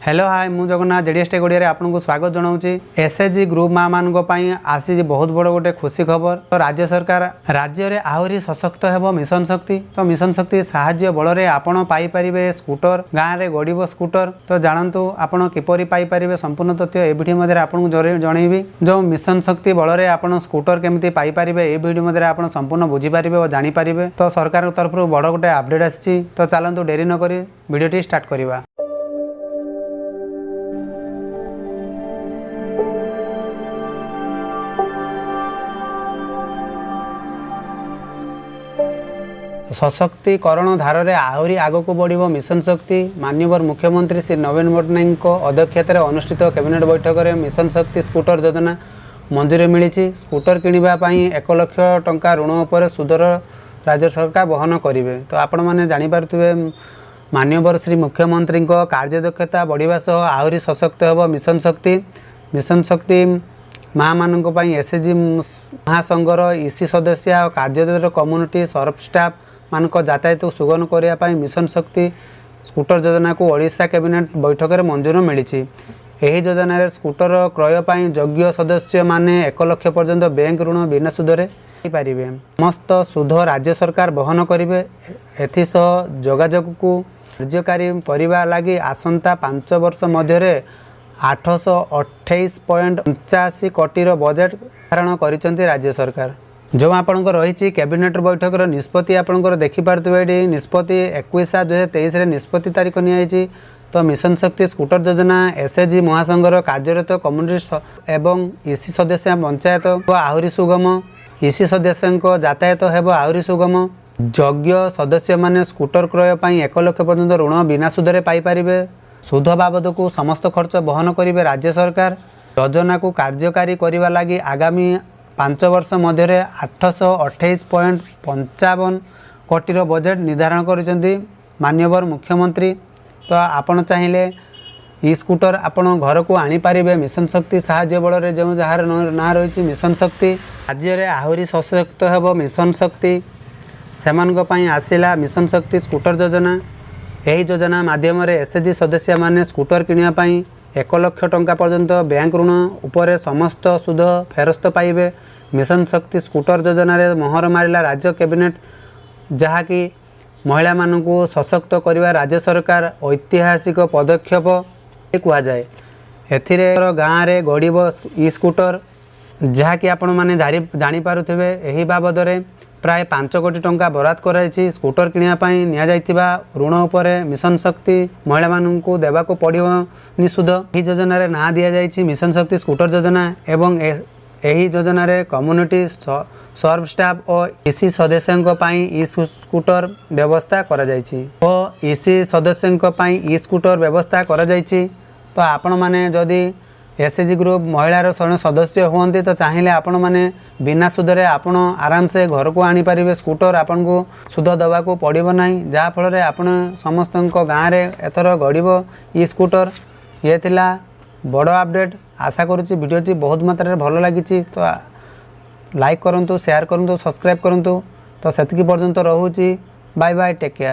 Hello hi मु Jagannath JDS take Odia रे आपनको स्वागत जनाऊँगी। एसएचजी ग्रुप माँ मान आसी बहुत बड़ गोटे खुशी खबर। तो राज्य सरकार राज्य में आहरी सशक्त हेब मिशन शक्ति। तो मिशन शक्ति साहाय्य बल आपण पाइपर स्कूटर गाँव में गड़ब स्कूटर। तो जानतु आपण किपरि पाइपर संपूर्ण तथ्य ए भिडियो मध्य आपको जनइबी। जो मिशन शक्ति बल आपण स्कूटर केमी पाइपर ए भिडियो मध्य आप संपूर्ण बुझीपारे और जानीपारे। तो सरकार तरफ बड़ गोटे अपडेट आसी। तो चलतु डेरी नक भिडियोटी स्टार्ट करवा। सशक्तिकरण धार में आहरी आग को बढ़ मिशन शक्ति। माननीय मुख्यमंत्री श्री नवीन पट्टनायक अध्यक्षतार अनुष्ठित कैबिनेट बैठक में मिशन शक्ति स्कूटर योजना मंजूरी मिली। स्कूटर किणापी 1 लाख टंका ऋण उपर सुदर राज्य सरकार वहन करेंगे। तो आपण मैंने जानीपारे माननीय श्री मुख्यमंत्री कार्यदक्षता बढ़िया सह आहरी सशक्त होब मिशन शक्ति। मिशन शक्ति माँ मान एसएचजी महासंघर ईसी सदस्य और कार्यरत कम्युनिटी सर्फ स्टाफ मान यातायात सुगम करने मिशन शक्ति स्कूटर योजना को ओडिशा कैबिनेट बैठक में मंजूर मिली। यही योजना स्कूटर क्रय पर योग्य सदस्य माने 1 लाख पर्यंत बैंक ऋण बिना सुधरे पारे। समस्त सुध राज्य सरकार वहन करेंगे। एसह जोगाजोग को कार्यकारी करने लगी आसंता 5 वर्ष मध्य 828.85 कोटी बजेट धारण कर राज्य सरकार। जो आपंकर रही कैबिनेट बैठक निष्पत्ति आपंकर देखिपे निष्पत्ति 21/2023 निष्पत्ति तारीख नि। तो मिशन शक्ति स्कूटर योजना एसएचजी महासंघर कार्यरत कम्युनिटी एवं ईसी सदस्य पंचायत आहरी सुगम। ईसी सदस्य यातायात हेब आहरी सुगम। योग्य सदस्य माने स्कूटर क्रय पर 1 लाख पर्यंत ऋण बिना सुधरे पाइपर। सुध बाबद को समस्त खर्च वहन करेंगे राज्य सरकार। योजना को कार्यकारी करने लगी आगामी 5 वर्ष मध्य 828.55 कोटी बजेट निर्धारण कर माननीय मुख्यमंत्री। तो आपण चाहिए ई स्कूटर आपण घर को आनीपारे मिशन शक्ति साहाय्य बल जो जार ना रही मिशन शक्ति। राज्य में आहरी सशक्त हेब मिशन शक्ति से आसला मिशन शक्ति स्कूटर योजना। यही योजना माध्यम एसएचजी सदस्य माने स्कूटर किणापी 1 लाख टंका पर्यंत बैंक ऋण उपर समस्त सुध फेरस्त पाइबे। मिशन शक्ति स्कूटर योजना रे मोहर मारिला राज्य कैबिनेट, जहाँकि महिला मानू सशक्त करने राज्य सरकार ऐतिहासिक पदक्षेप कह जाए। एथिरे गाँव में गड़ब ई स्कूटर जहाँकि आपण मैंने जानीपारे। यही बाबद प्राय 5 कोटी टंका बराद कराई स्कूटर किणापी निया ऋण उपर मिशन शक्ति महिला मानू देवाक पड़ोनी सुध। यही योजना ना दि जाए मिशन शक्ति स्कूटर योजना एवं यही योजना रे कम्युनिटी सर्व स्टाफ और ईसी सदस्यों ई स्कूटर व्यवस्था करा जायछि और ईसी सदस्यों ई स्कूटर व्यवस्था करा जायछि। तो आपण माने जदि एसएचजी ग्रुप महिलार सदस्य हुए तो चाहिए आपण मैंने बिना सुधरे आपण आराम से घर को आनीपारे स्कूटर। आपन को सुध दवा को पड़ो ना, जहाँफल आपण समस्त गाँव में एथर गड़ब ई स्कूटर। ये थिला बड़ अपडेट। आशा करुँच वीडियो बहुत मात्रा भल लगी। तो लाइक करूँ, शेयर करूँ, सब्सक्राइब करूँ। तो सेतिकी पर्यंत रहूँ। Bye bye, take care.